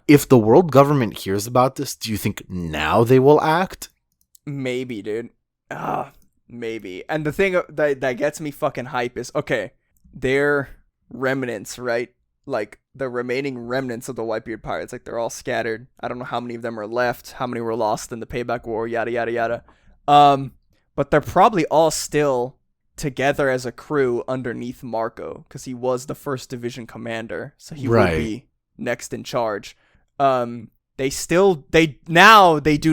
if the world government hears about this, do you think now they will act? Maybe, dude. Maybe. And the thing that gets me fucking hype is, okay, they're remnants, right? Like, the remaining remnants of the Whitebeard pirates, like, they're all scattered. I don't know how many of them are left, how many were lost in the Payback War, yada, yada, yada. But they're probably all still together as a crew underneath Marco, because he was the 1st Division commander, so he would be next in charge. They do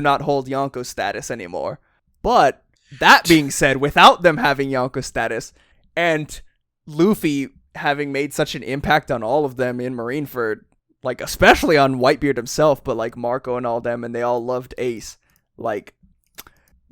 not hold Yonko status anymore. But that being said, without them having Yonko status, and Luffy having made such an impact on all of them in Marineford, like especially on Whitebeard himself, but like Marco and all them, and they all loved Ace, like,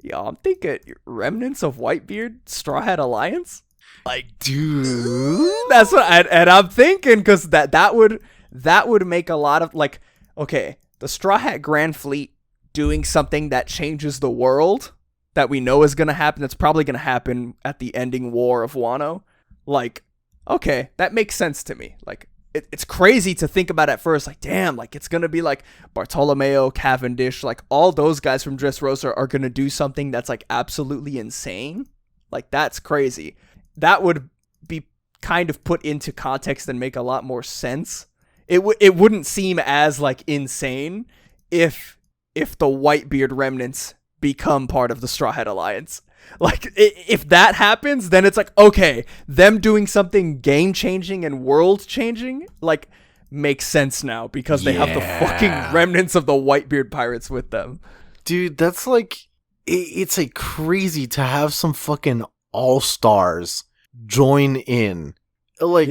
yeah, I'm thinking remnants of Whitebeard, Straw Hat Alliance, like, dude, that's what I'm thinking, because that would make a lot of, like, okay, the Straw Hat Grand Fleet doing something that changes the world that we know is going to happen, that's probably going to happen at the ending war of Wano, like, okay, that makes sense to me. Like, it's crazy to think about at first, like, damn, like, it's going to be like Bartolomeo, Cavendish, like, all those guys from Dressrosa are going to do something that's, like, absolutely insane. Like, that's crazy. That would be kind of put into context and make a lot more sense. It wouldn't seem as, like, insane if the Whitebeard remnants become part of the Straw Hat Alliance. Like, if that happens, then it's like, okay, them doing something game-changing and world-changing, like, makes sense now, because they have the fucking remnants of the Whitebeard pirates with them. Dude, that's like, it's like crazy to have some fucking all-stars join in. Like,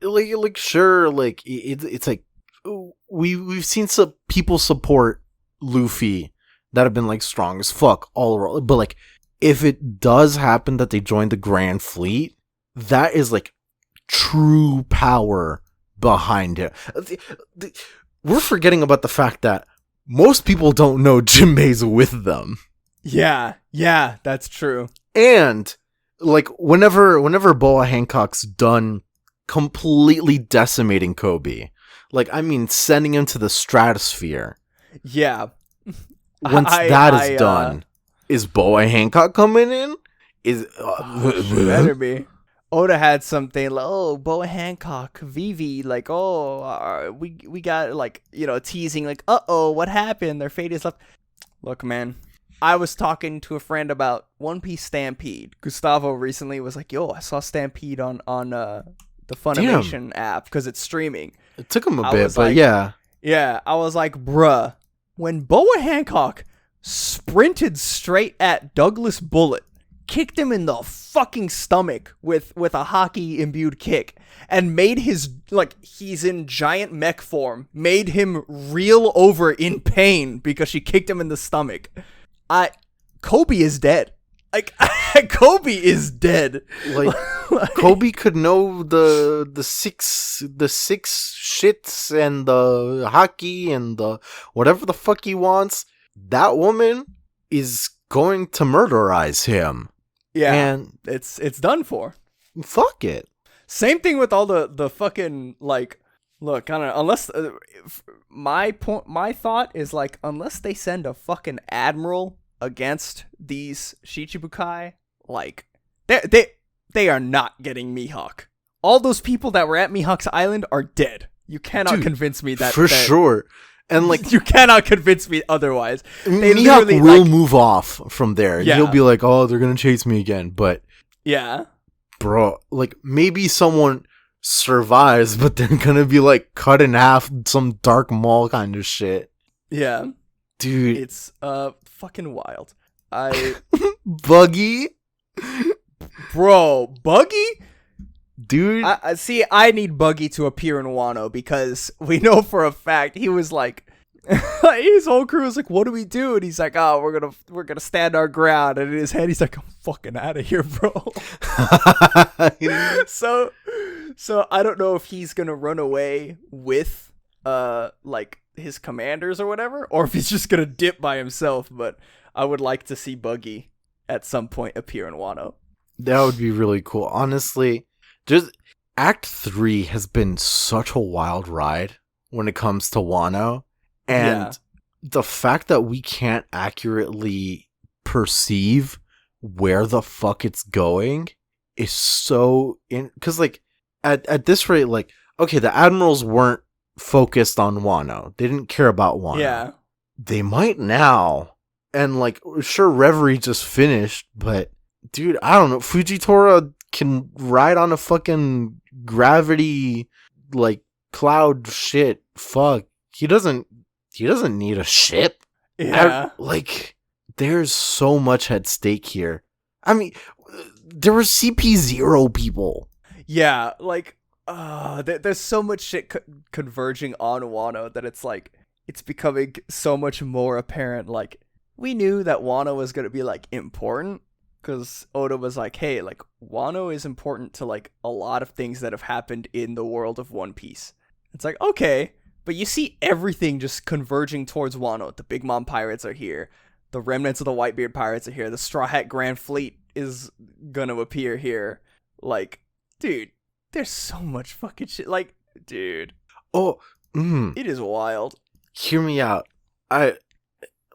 like sure, like, it's like, we've seen some people support Luffy that have been, like, strong as fuck all around, but, like, if it does happen that they join the Grand Fleet, that is, like, true power behind it. We're forgetting about the fact that most people don't know Jinbei's with them. Yeah, that's true. And, like, whenever Boa Hancock's done completely decimating Kobe, like, I mean, sending him to the stratosphere. Yeah. once that is done, is Boa Hancock coming in? Is better be. Oda had something like, oh, Boa Hancock, Vivi, like, oh, we got, like, you know, teasing, like, uh-oh, what happened? Their fate is left. Look, man, I was talking to a friend about One Piece Stampede. Gustavo recently was like, yo, I saw Stampede on the Funimation app because it's streaming. It took him a bit, but like, yeah. Yeah, I was like, bruh, when Boa Hancock sprinted straight at Douglas Bullet, kicked him in the fucking stomach with a hockey imbued kick, and made his, like, he's in giant mech form, made him reel over in pain because she kicked him in the stomach. Kobe is dead. Like, Kobe is dead. Like Kobe could know the six shits and the hockey and the whatever the fuck he wants. That woman is going to murderize him. Yeah, and it's done for. Fuck it. Same thing with all the fucking, like, look, I don't know, unless my thought is, like, unless they send a fucking admiral against these Shichibukai, like, they are not getting Mihawk. All those people that were at Mihawk's Island are dead. You cannot convince me that for sure. And, like, you cannot convince me otherwise. Mihawk will, like, move off from there. Yeah. He'll be like, oh, they're gonna chase me again. But yeah, bro, like, maybe someone survives, but they're gonna be, like, cut in half, some dark mall kind of shit. Yeah, dude, it's fucking wild. Buggy, bro, Buggy. Dude, I need Buggy to appear in Wano because we know for a fact he was like, his whole crew was like, "What do we do?" And he's like, "Oh, we're gonna stand our ground." And in his head, he's like, "I'm fucking out of here, bro." So I don't know if he's gonna run away with like his commanders or whatever, or if he's just gonna dip by himself. But I would like to see Buggy at some point appear in Wano. That would be really cool, honestly. Just Act 3 has been such a wild ride when it comes to Wano, and the fact that we can't accurately perceive where the fuck it's going is so because, like, at this rate, like, okay, the admirals weren't focused on Wano. They didn't care about Wano. Yeah. They might now. And, like, sure, Reverie just finished, but dude, I don't know. Fujitora can ride on a fucking gravity, like, cloud shit. Fuck. He doesn't need a ship. Yeah. Like, there's so much at stake here. I mean, there were CP0 people. Yeah, like, there's so much shit converging on Wano that it's like, it's becoming so much more apparent. Like, we knew that Wano was going to be, like, important, because Oda was like, hey, like, Wano is important to, like, a lot of things that have happened in the world of One Piece. It's like, okay, but you see everything just converging towards Wano. The Big Mom Pirates are here. The remnants of the Whitebeard Pirates are here. The Straw Hat Grand Fleet is gonna appear here. Like, dude, there's so much fucking shit. Like, dude. It is wild. Hear me out.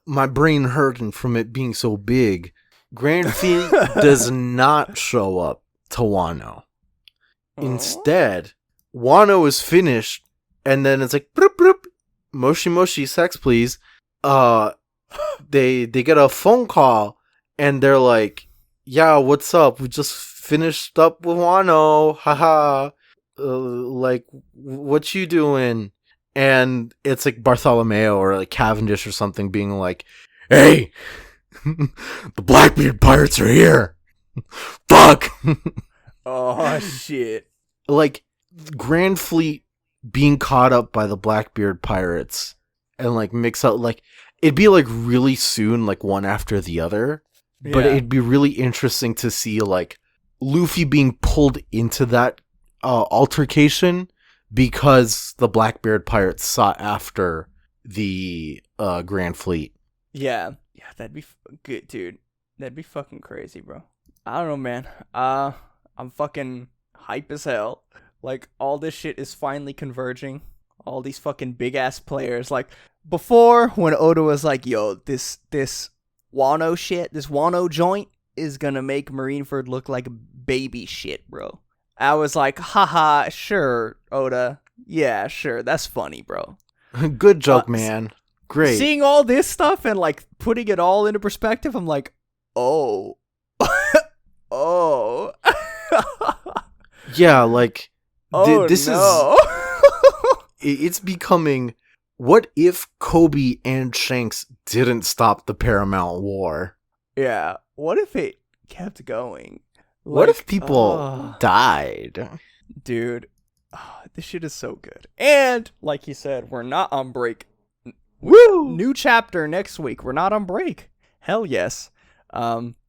My brain hurting from it being so big. Grand Fleet does not show up to Wano. Instead, Wano is finished, and then it's like, broop, broop, moshi moshi, sex please. They get a phone call, and they're like, yeah, what's up? We just finished up with Wano, haha. Like, what you doing? And it's like Bartholomew or like Cavendish or something being like, hey, the Blackbeard Pirates are here. Fuck. Oh, shit. Like, Grand Fleet being caught up by the Blackbeard Pirates and, like, mix up, like, it'd be, like, really soon, like, one after the other. But it'd be really interesting to see, like, Luffy being pulled into that altercation because the Blackbeard Pirates sought after the Grand Fleet. Yeah, that'd be good, dude. That'd be fucking crazy, bro. I don't know, man. I'm fucking hype as hell. Like, all this shit is finally converging. All these fucking big ass players. Like, before when Oda was like, yo, this Wano shit, this Wano joint is gonna make Marineford look like baby shit, bro. I was like, haha, sure, Oda. Yeah, sure, that's funny, bro. Good joke, man. Great. Seeing all this stuff and like putting it all into perspective, I'm like, oh. Oh. Yeah, like this no. is it's becoming, what if Kobe and Shanks didn't stop the Paramount War? Yeah. What if it kept going? What if people died? Dude, this shit is so good. And like you said, we're not on break. Woo! New chapter next week. We're not on break. Hell yes.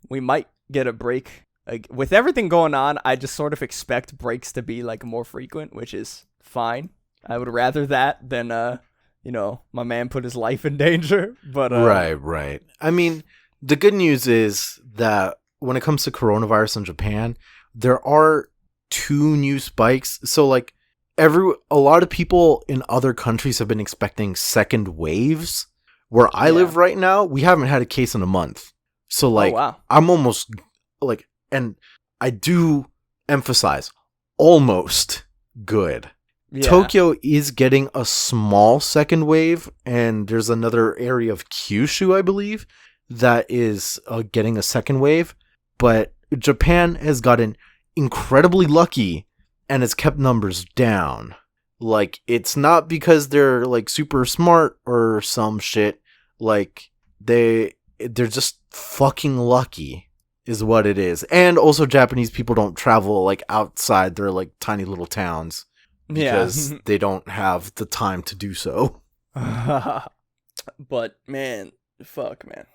We might get a break. With everything going on, I just sort of expect breaks to be like more frequent, which is fine. I would rather that than my man put his life in danger. But right. I mean, the good news is that when it comes to coronavirus in Japan, there are 2 new spikes. So like a lot of people in other countries have been expecting second waves. Where I live right now, we haven't had a case in a month. So like, wow. I'm almost like, and I do emphasize, almost good. Yeah. Tokyo is getting a small second wave, and there's another area of Kyushu, I believe, that is getting a second wave. But Japan has gotten incredibly lucky and has kept numbers down. Like, it's not because they're like super smart or some shit. Like, they're just fucking lucky is what it is. And also Japanese people don't travel like outside their like tiny little towns because they don't have the time to do so. But man, fuck, man.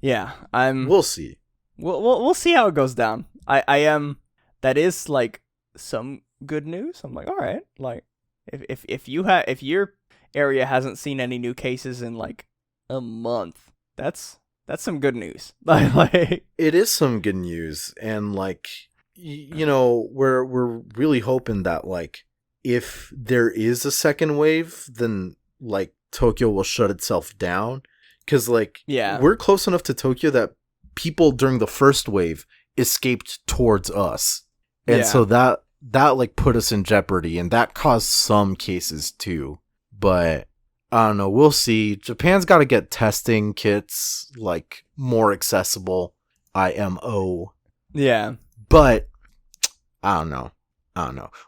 Yeah, we'll see. We'll see how it goes down. I am. That is like some good news. I'm like, all right. Like, if your area hasn't seen any new cases in like a month, that's some good news. Like, it is some good news, and like, we're really hoping that like, if there is a second wave, then like Tokyo will shut itself down, because like, we're close enough to Tokyo that people during the first wave escaped towards us, and so that like put us in jeopardy, and that caused some cases too. But I don't know, we'll see. Japan's got to get testing kits like more accessible, IMO. Yeah. But I don't know.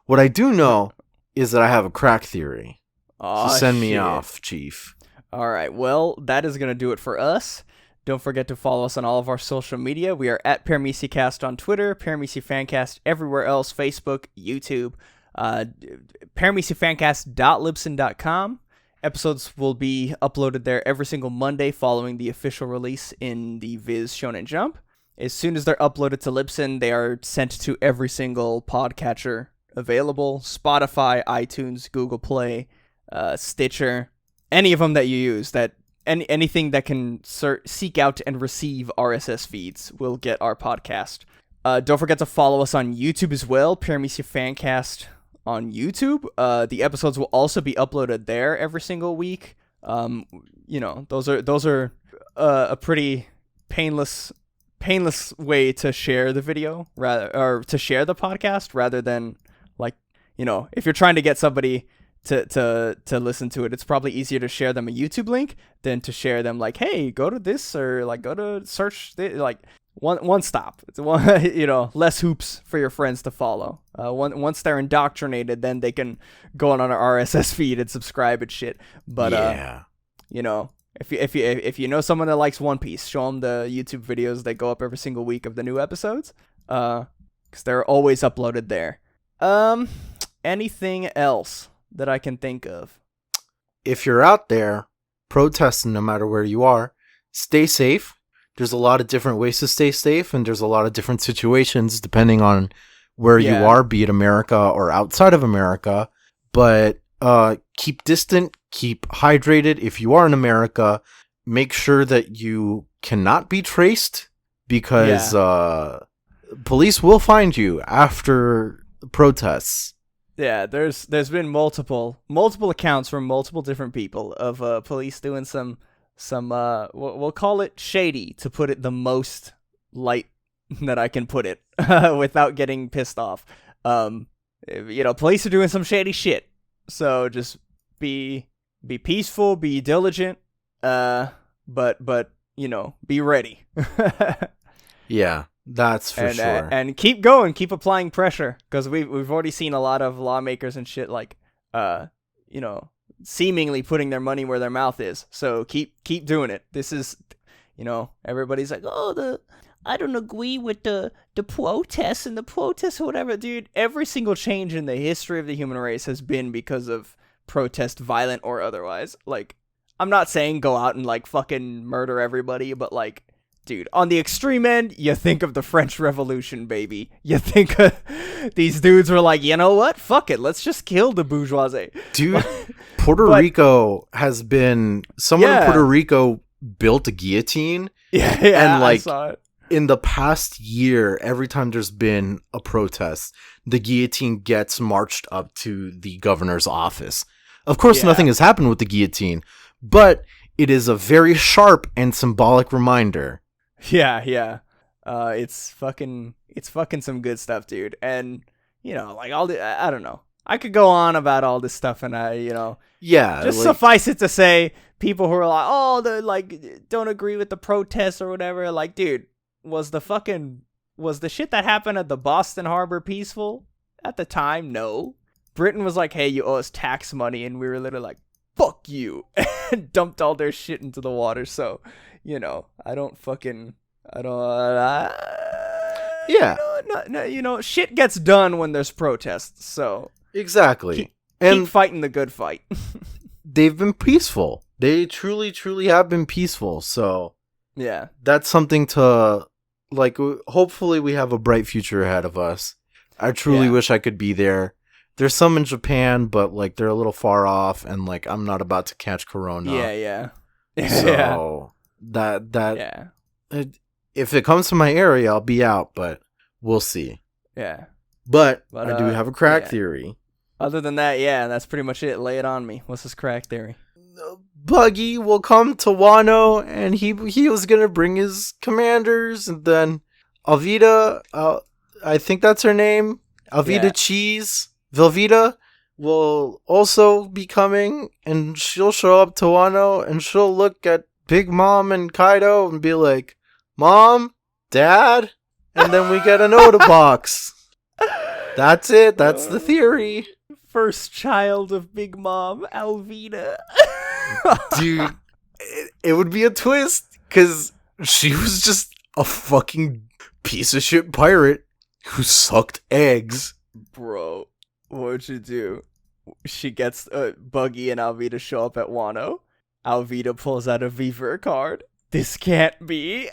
What I do know is that I have a crack theory. Oh, so send me off, Chief. All right. Well, that is going to do it for us. Don't forget to follow us on all of our social media. We are at Paramecia Cast on Twitter, Paramecia Fancast everywhere else, Facebook, YouTube, ParameciaFancast.libsyn.com. Episodes will be uploaded there every single Monday following the official release in the Viz Shonen Jump. As soon as they're uploaded to Libsyn, they are sent to every single podcatcher available: Spotify, iTunes, Google Play, Stitcher, any of them that you use. Anything that can seek out and receive RSS feeds will get our podcast. Don't forget to follow us on YouTube as well, Paramecia Fancast on YouTube. The episodes will also be uploaded there every single week. Those are a pretty painless way to share the video or to share the podcast, rather than like, if you're trying to get somebody to listen to it, it's probably easier to share them a YouTube link than to share them like, hey, go to this, or like go to search this, like one stop. It's one, less hoops for your friends to follow. Once they're indoctrinated, then they can go on our RSS feed and subscribe and shit. But if you know someone that likes One Piece, show them the YouTube videos that go up every single week of the new episodes, because they're always uploaded there. Anything else that I can think of? If you're out there protesting, no matter where you are, stay safe. There's a lot of different ways to stay safe, and there's a lot of different situations depending on where you are, be it America or outside of America. But keep distant, keep hydrated. If you are in America, make sure that you cannot be traced, because police will find you after protests. Yeah, there's been multiple accounts from multiple different people of police doing some we'll call it shady, to put it the most light that I can put it without getting pissed off. Police are doing some shady shit. So just be peaceful, be diligent, but be ready. Yeah, that's for sure. And keep going, keep applying pressure, because we've already seen a lot of lawmakers and shit like seemingly putting their money where their mouth is. So keep doing it. This is, everybody's like, oh, I don't agree with the protests and the protests or whatever. Dude, every single change in the history of the human race has been because of protest, violent or otherwise. Like, I'm not saying go out and like fucking murder everybody, but like, dude, on the extreme end, you think of the French Revolution, baby. You think these dudes were like, you know what? Fuck it. Let's just kill the bourgeoisie. Dude, Puerto Rico has been... Someone in Puerto Rico built a guillotine. Yeah, and like, I saw it. In the past year, every time there's been a protest, the guillotine gets marched up to the governor's office. Of course, nothing has happened with the guillotine, but it is a very sharp and symbolic reminder. Yeah. It's fucking some good stuff, dude. And, like all the, I don't know. I could go on about all this stuff and just suffice it to say, people who are like, oh, they like don't agree with the protests or whatever. Like, dude, was the shit that happened at the Boston Harbor peaceful at the time? No. Britain was like, hey, you owe us tax money, and we were literally like, fuck you, and dumped all their shit into the water. So, shit gets done when there's protests. So exactly, keep fighting the good fight. They've been peaceful. They truly, truly have been peaceful. So yeah, that's something to like. Hopefully, we have a bright future ahead of us. I truly wish I could be there. There's some in Japan, but like they're a little far off, and like I'm not about to catch corona. Yeah. So if it comes to my area, I'll be out, but we'll see. Yeah. But I do have a crack theory. Other than that, that's pretty much it. Lay it on me. What's this crack theory? Buggy will come to Wano, and he was gonna bring his commanders, and then Alvida, I think that's her name, Alvida Cheese, Velveeta, will also be coming, and she'll show up to Wano, and she'll look at Big Mom and Kaido and be like, Mom, Dad, and then we get an Oda box. That's it. That's the theory. First child of Big Mom, Alvida. Dude, it would be a twist, because she was just a fucking piece of shit pirate who sucked eggs. Bro, what'd you do? She gets Buggy and Alvida show up at Wano. Alvida pulls out a Viver card. This can't be.